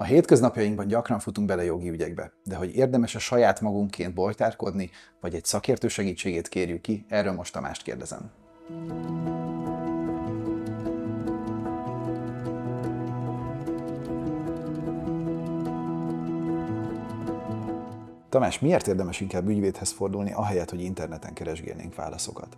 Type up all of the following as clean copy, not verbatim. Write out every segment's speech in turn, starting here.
A hétköznapjainkban gyakran futunk bele jogi ügyekbe, de hogy érdemes-e saját magunkként bojtárkodni, vagy egy szakértő segítségét kérjük ki, erről most Tamást kérdezem. Tamás, miért érdemes inkább ügyvédhez fordulni, ahelyett, hogy interneten keresgélnénk válaszokat?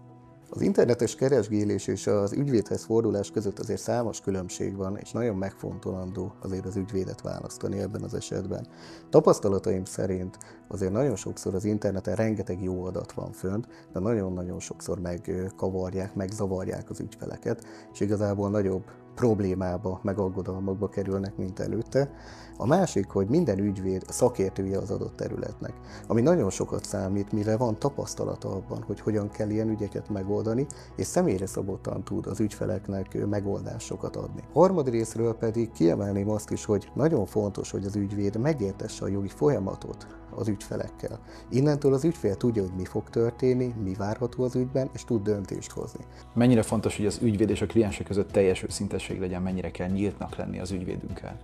Az internetes keresgélés és az ügyvédhez fordulás között azért számos különbség van, és nagyon megfontolandó azért az ügyvédet választani ebben az esetben. Tapasztalataim szerint azért nagyon sokszor az interneten rengeteg jó adat van fönt, de nagyon-nagyon sokszor megkavarják, megzavarják az ügyfeleket, és igazából nagyobb problémába, meg aggodalmakba kerülnek, mint előtte. A másik, hogy minden ügyvéd szakértője az adott területnek, ami nagyon sokat számít, mire van tapasztalata abban, hogy hogyan kell ilyen ügyeket megoldani, és személyre szabottan tud az ügyfeleknek megoldásokat adni. Harmadrészről pedig kiemelném azt is, hogy nagyon fontos, hogy az ügyvéd megértesse a jogi folyamatot az ügyfelekkel. Innentől az ügyfél tudja, hogy mi fog történni, mi várható az ügyben, és tud döntést hozni. Mennyire fontos, hogy az ügyvéd és a kliense között teljes őszintesség legyen, mennyire kell nyíltnak lenni az ügyvédünkkel?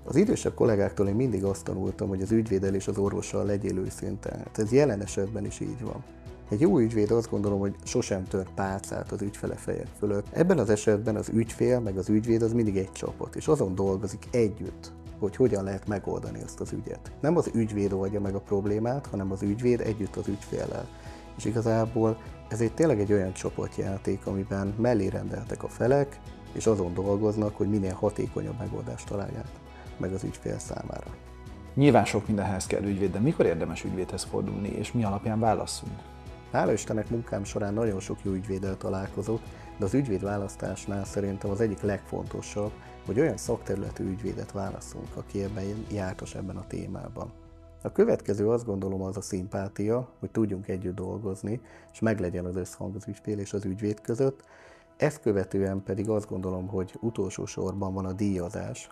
Az idősebb kollégáktól én mindig azt tanultam, hogy az ügyvéddel és az orvossal legyél őszinte. Hát ez jelen esetben is így van. Egy jó ügyvéd azt gondolom, hogy sosem tör pálcát az ügyfele feje fölött. Ebben az esetben az ügyfél meg az ügyvéd az mindig egy csapat, és azon dolgozik együtt, hogy hogyan lehet megoldani ezt az ügyet. Nem az ügyvéd oldja meg a problémát, hanem az ügyvéd együtt az ügyféllel. És igazából ez tényleg egy olyan csapatjáték, amiben mellé rendeltek a felek, és azon dolgoznak, hogy minél hatékonyabb megoldást találják meg az ügyfél számára. Nyilván sok mindenhez kell ügyvéd, de mikor érdemes ügyvédhez fordulni, és mi alapján válasszunk? Hála Istennek munkám során nagyon sok jó ügyvéddel találkozok, de az ügyvédválasztásnál szerintem az egyik legfontosabb, hogy olyan szakterületű ügyvédet válasszunk, aki ebben jártas ebben a témában. A következő azt gondolom az a szimpátia, hogy tudjunk együtt dolgozni, és meglegyen az összhang az ügyfél és az ügyvéd között. Ezt követően pedig azt gondolom, hogy utolsó sorban van a díjazás.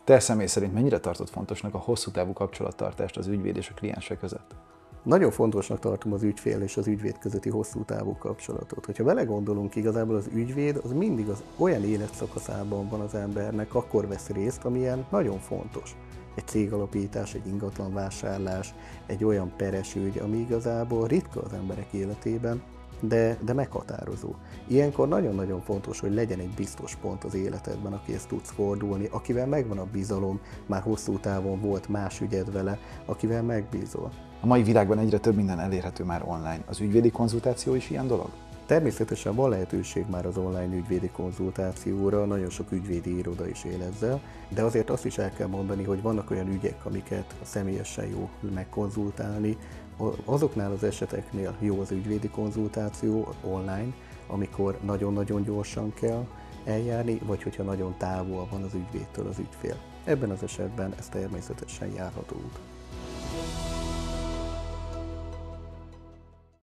Te személy szerint mennyire tartod fontosnak a hosszú távú kapcsolattartást az ügyvéd és a kliense között? Nagyon fontosnak tartom az ügyfél és az ügyvéd közötti hosszú távú kapcsolatot. Hogyha belegondolunk, igazából az ügyvéd az mindig az olyan életszakaszában van az embernek, akkor vesz részt, amilyen nagyon fontos. Egy cégalapítás, egy ingatlanvásárlás, egy olyan peres ügy, ami igazából ritka az emberek életében, de meghatározó. Ilyenkor nagyon-nagyon fontos, hogy legyen egy biztos pont az életedben, akihez tudsz fordulni, akivel megvan a bizalom, már hosszú távon volt más ügyed vele, akivel megbízol. A mai világban egyre több minden elérhető már online. Az ügyvédi konzultáció is ilyen dolog? Természetesen van lehetőség már az online ügyvédi konzultációra, nagyon sok ügyvédi iroda is él ezzel, de azért azt is el kell mondani, hogy vannak olyan ügyek, amiket személyesen jó megkonzultálni. Azoknál az eseteknél jó az ügyvédi konzultáció online, amikor nagyon-nagyon gyorsan kell eljárni, vagy hogyha nagyon távol van az ügyvédtől az ügyfél. Ebben az esetben ez természetesen járható út.